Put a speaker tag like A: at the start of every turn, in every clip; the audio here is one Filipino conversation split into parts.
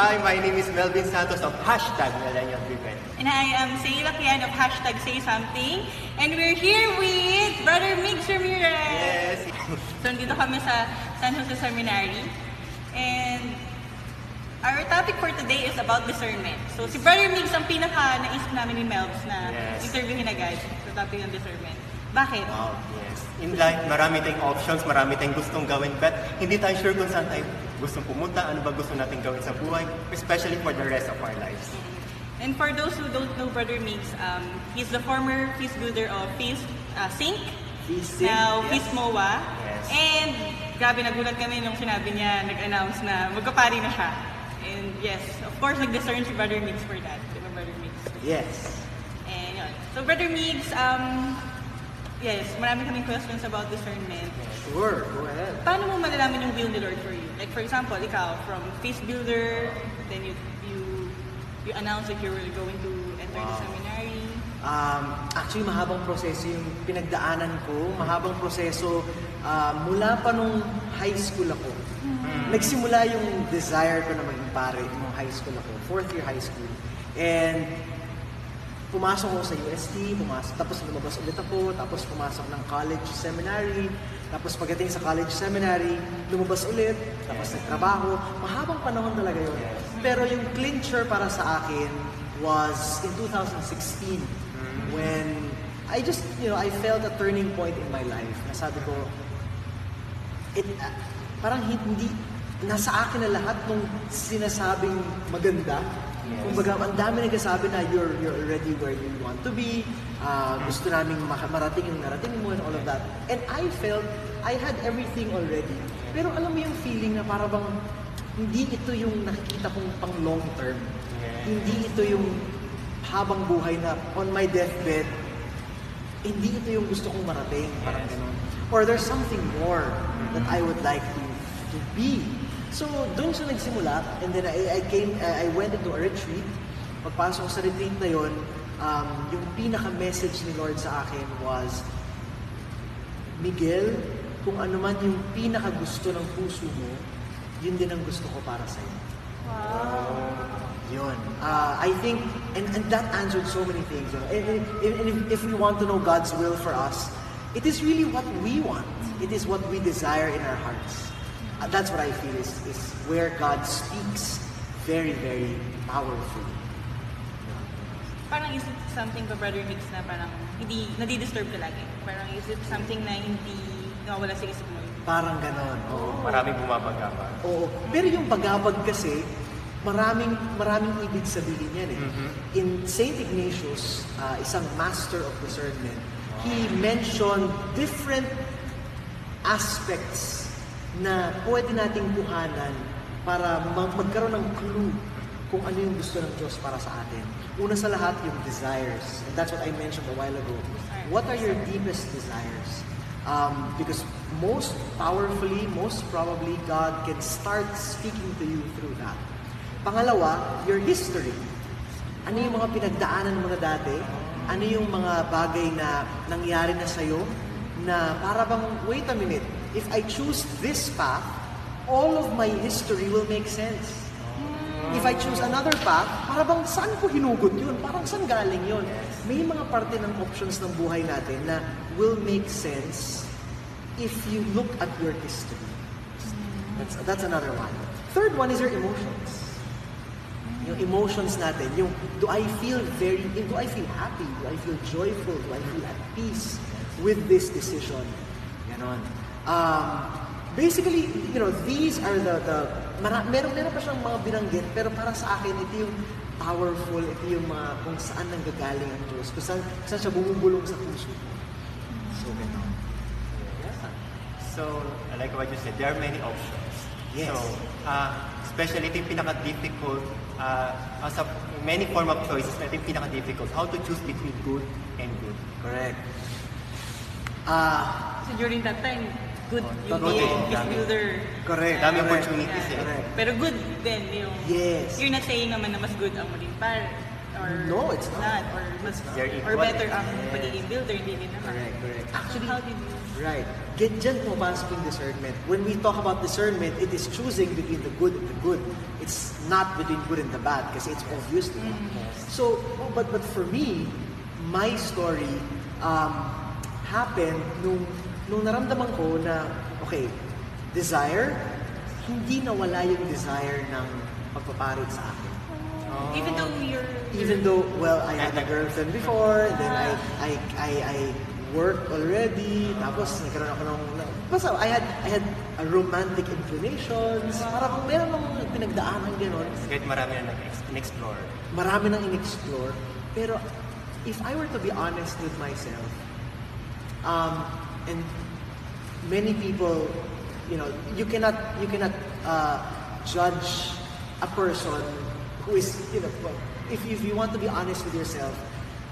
A: Hi, my name is Melvs Santos of #MillennialDriven.
B: And I am Say Lakian of #SaySomething. And we're here with Brother Migs Ramirez.
A: Yes.
B: So, nandito kami sa San Jose Seminary. And our topic for today is about discernment. So, si Brother Migs ang pinaka-naisip namin ni Melvs na interviewin agad sa topic ng discernment. Bakit?
A: Wow, yes. In life, marami tayong options, marami tayong gustong gawin, but hindi tayo sure kung saan tayo gustong pumunta, ano ba gusto natin gawin sa buhay, especially for the rest of our lives.
B: And for those who don't know Brother Migs, he's the former feast builder of Sync, now Feast MOA.
A: Yes.
B: And grabe, nagulat kami nung sinabi niya, nag-announce na magpapari na siya. And yes, of course, nag-discern si Brother Migs for that. Diba, Brother Migs?
A: Yes.
B: And yun. So, Brother Migs, yes, marami kaming questions about discernment.
A: Sure, go ahead.
B: Paano mo malalaman yung will ni Lord for you? Like, for example, ikaw, from feast builder, then you announce that you're going to enter the seminary.
C: Actually, mahabang proseso yung pinagdaanan ko. Mahabang proseso mula pa nung high school ako. Nagsimula yung desire ko na maging pare nung high school ako. 4th year high school. And pumasok ako sa UST, tapos lumabas ulit ako, tapos pumasok ng college seminary, tapos pagdating sa college seminary, lumabas ulit, tapos nagtrabaho. Mahabang panahon talaga yun. Pero yung clincher para sa akin was in 2016 when I just, I felt a turning point in my life. Nasabi ko, parang hindi, nasa akin na lahat nung sinasabing maganda. Kumbaga, ang dami nagsasabi na you're already where you want to be, gusto naming marating yung narating mo and all of that. And I felt I had everything already. Pero alam mo yung feeling na para bang hindi ito yung nakikita kong pang long term. Hindi ito yung habang buhay na on my deathbed, hindi ito yung gusto kong marating, parang ganun. Or there's something more that I would like to be. So, doon siya nagsimula, and then I went into a retreat. Pagpasok sa retreat na yun, yung pinaka-message ni Lord sa akin was, Miguel, kung ano man yung pinaka-gusto ng puso mo, yun din ang gusto ko para sa'yo.
B: Wow!
C: Yun. I think, and that answered so many things. And if we want to know God's will for us, it is really what we want. It is what we desire in our hearts. That's what I feel is where God speaks very, very powerfully.
B: Parang is it something pa, Brother Migs, na parang hindi, nadi-disturb ka lagi? Parang is it something na hindi nawawala sa isip mo?
C: Parang ganon. Oo.
A: Maraming bumabagabag.
C: Oo. Pero yung bagabag kasi, maraming ibig sabihin yan eh. In St. Ignatius, isang master of discernment, he mentioned different aspects na pwede nating kuhanan para magkaroon ng clue kung ano yung gusto ng Diyos para sa atin. Una sa lahat, yung desires. And that's what I mentioned a while ago. What are your deepest desires? Because most powerfully, most probably, God can start speaking to you through that. Pangalawa, your history. Ano yung mga pinagdaanan mo na dati? Ano yung mga bagay na nangyari na sa'yo? Na para bang, wait a minute, if I choose this path, all of my history will make sense. If I choose another path, para bang saan ko hinugot yun? Parang saan galing yun? May mga parte ng options ng buhay natin na will make sense if you look at your history. That's another one. Third one is your emotions. Yung emotions natin, yung do I feel happy? Do I feel joyful? Do I feel at peace with this decision? Ganon. Basically, these are meron pa siyang mga binanggit, pero para sa akin, ito yung powerful, ito yung mga kung saan nanggagaling ang Diyos, kung saan siya bumubulong sa puso. So, ganon.
A: So, like what you said, there are many options.
C: Yes.
A: So, especially ito yung pinaka-difficult, sa many form of choices, ito yung pinaka-difficult, how to choose between good and good.
C: Correct.
B: So during that time, good yung feast builder.
C: Correct.
A: Dami opportunities eh.
C: Correct.
B: Pero good din yung...
C: Yes.
B: You're not saying naman na mas good ang maging par. Or
C: No, it's not.
B: Or mas
A: They're
B: or
A: equal.
B: better ang pagiging builder, hindi din naman.
C: Correct.
B: Actually, how did you...
C: Right. Dyan pumapasok yung discernment. When we talk about discernment, it is choosing between the good and the good. It's not between good and the bad kasi it's obvious. So, but for me, my story happened nung naramdaman ko na, okay, desire, hindi nawala yung desire ng pagpaparit sa akin. Even though, well, I had a girlfriend before, and then I worked already, tapos nagkaroon ako basta I had a romantic inclinations, parang meron ng pinagdaanan gano'n.
A: Kahit marami na in-explore.
C: Marami nang in-explore, pero if I were to be honest with myself, and many people, you cannot judge a person who is, if you want to be honest with yourself,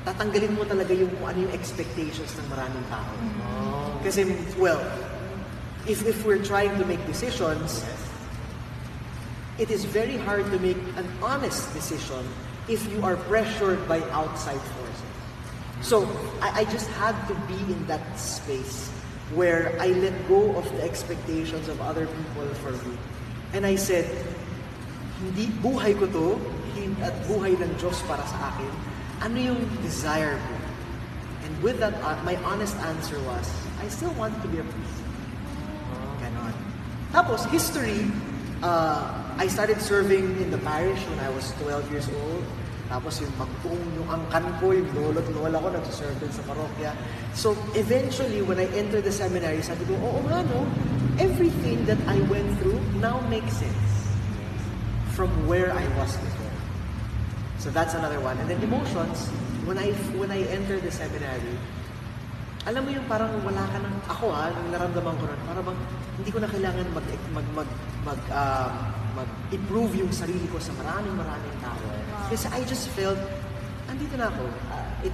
C: tatanggalin mo talaga yung kung ano yung expectations ng maraming tao. Kasi, well, if we're trying to make decisions, it is very hard to make an honest decision if you are pressured by outside forces. So, I just had to be in that space where I let go of the expectations of other people for me. And I said, hindi, buhay ko to, at buhay ng Diyos para sa akin, ano yung desire ko? And with that, my honest answer was, I still want to be a priest. Ganon. Tapos, history, I started serving in the parish when I was 12 years old. Tapos yung yung angkan ko, yung lolo't lola ko, nagsaserve din sa parokya. So, eventually, when I entered the seminary, sabi ko, oo nga no, everything that I went through now makes sense from where I was before. So that's another one. And then emotions, when I entered the seminary, alam mo yung parang wala ka nang, ako nung naramdaman ko nun, parang hindi ko na kailangan mag-improve yung sarili ko sa maraming tao. Kasi I just felt, andito na ako. It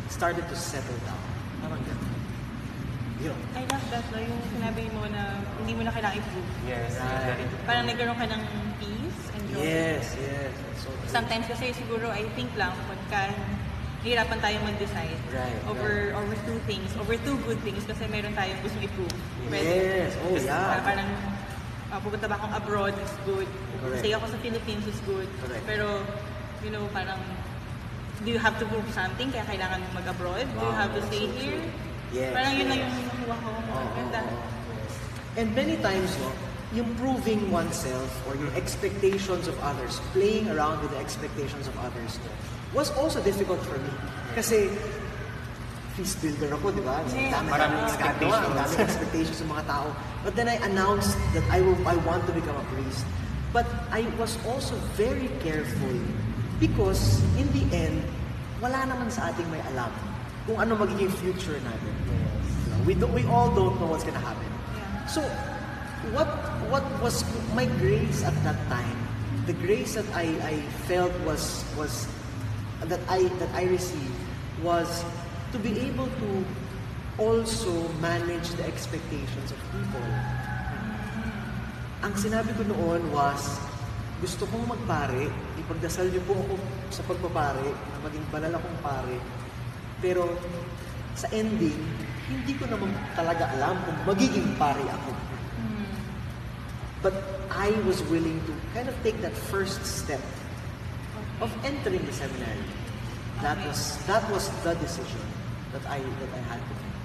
C: started to settle down. Parang gano'n.
B: I love that, no? Yung sinabi mo na hindi mo na kailangan i-prove.
A: Yes.
C: Right.
B: Parang nagkaroon ka ng peace and joy.
C: Yes. So,
B: Sometimes kasi siguro, I think lang, pagka hirapan tayong mag-decide over two things, over two good things, kasi meron tayong gustong i-prove.
C: Yes. Oh, yeah.
B: Parang, pupunta ba akong abroad is good.
C: Correct.
B: Stay ako sa Philippines is good.
C: Correct.
B: Pero, parang, do you have to prove something kaya kailangan mong mag-abroad? Do you have to stay here?
C: Yes.
B: Parang yun lang yung nakuha ko. Ganda.
C: And many times, yung proving oneself or yung expectations of others, playing around with the expectations of others, was also difficult for me. Kasi, feast builder ako, di ba? Maraming expectations ng mga tao. But then I announced that I want to become a priest. But I was also very careful because in the end, wala naman sa ating may alam kung ano magiging future natin. We all don't know what's gonna happen. So, what was my grace at that time? The grace that I felt was that I received was to be able to also manage the expectations of people. Ang sinabi ko noon was, gusto kong magpare, ipagdasal niyo po ako sa pagpapare, na maging banal akong pare, pero sa ending, hindi ko naman talaga alam kung magiging pare ako. But I was willing to kind of take that first step of entering the seminary. That was the decision that I had to make.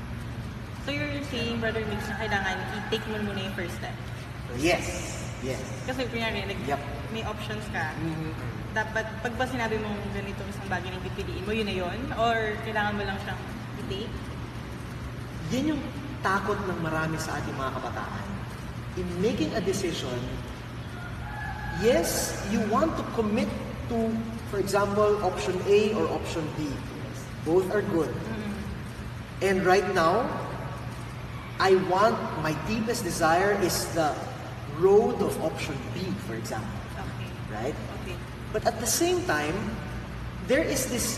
B: So you're saying, Brother Migs, na kailangan i-take mo muna yung first step?
C: Yes.
B: Kasi kunyari, may options ka. Dapat, pag ba sinabi mong ganitong isang bagay na pipiliin mo, yun na yun? Or kailangan mo lang siyang i-take?
C: Yan yung takot ng marami sa ating mga kabataan. In making a decision, yes, you want to commit to, for example, option A or option B. Both are good. And right now, my deepest desire is the road of option B, for example.
B: Okay.
C: Right?
B: Okay.
C: But at the same time, there is this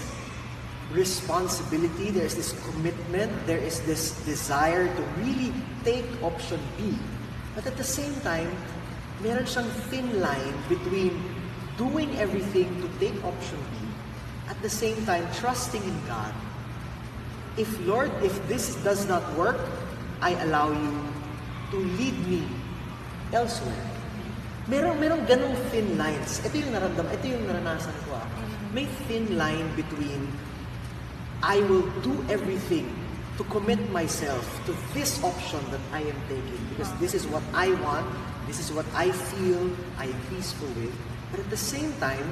C: responsibility, there is this commitment, there is this desire to really take option B. But at the same time, meron siyang thin line between doing everything to take option B, at the same time trusting in God. If Lord, if this does not work, I allow you to lead me elsewhere. Merong ganong thin lines. Ito yung naranasan ko. May thin line between I will do everything to commit myself to this option that I am taking because this is what I want, this is what I feel I am peaceful with. But at the same time,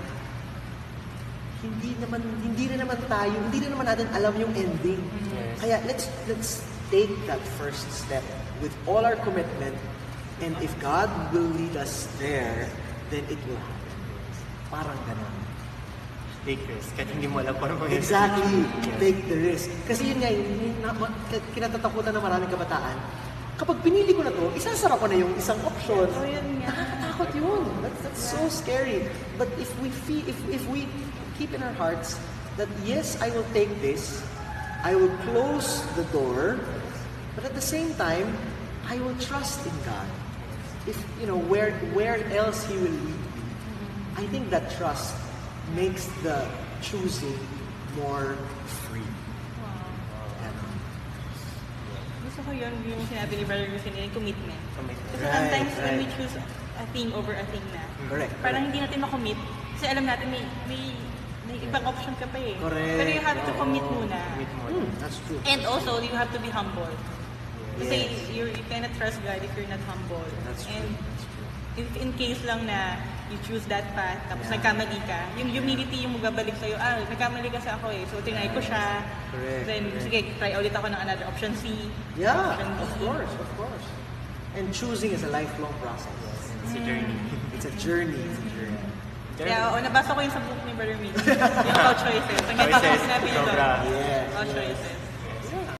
C: hindi na naman natin alam yung ending.
A: Yes.
C: Kaya let's take that first step with all our commitment, and if God will lead us there, then it will happen. Parang ganun.
A: Take risk. Kahit hindi mo alam kung ano mangyayari.
C: Exactly.
A: Yes.
C: Take the risk. Kasi yun nga, kinatatakutan ng maraming kabataan. Kapag pinili ko na to, isasara ko na yung isang option.
B: Oh, yun nga.
C: Nakakatakot yun. That's so scary. But if we keep in our hearts that yes, I will take this, I will close the door, but at the same time, I will trust in God. If where else He will lead me, I think that trust makes the choosing more free. Ganon.
B: Gusto ko yun, yung sinabi ni Brother Lucien, yung commitment. Kasi
C: Right,
B: sometimes when we
C: right.
B: choose a thing over a thing na,
C: Correct.
B: parang hindi natin makommit. Kasi alam natin may ibang option ka pa eh.
C: Correct.
B: Pero you have to commit muna.
C: That's true.
B: And also, you have to be humble. Kasi
C: Yes.
B: you cannot trust God if you're not humble.
C: That's true.
B: And if in case lang na you choose that path, tapos
C: Yeah.
B: nagkamali ka, yung humility yung magbabalik sa'yo, nagkamali kasi ako eh. So, tinry ko siya.
C: Correct,
B: Then,
C: correct.
B: sige, try ulit ako ng another option C.
C: Yeah,
B: Option D.
C: of course. And choosing is a lifelong process.
A: It's a journey.
C: It's a journey.
B: Kaya, nabasa ko yung sa book ni Brother Migs. Yung How Choices. Ang ganda ko
A: Choices,
B: sinabi niya doon.
A: sobra.
C: Yes,
B: How
C: yes.
B: Choices.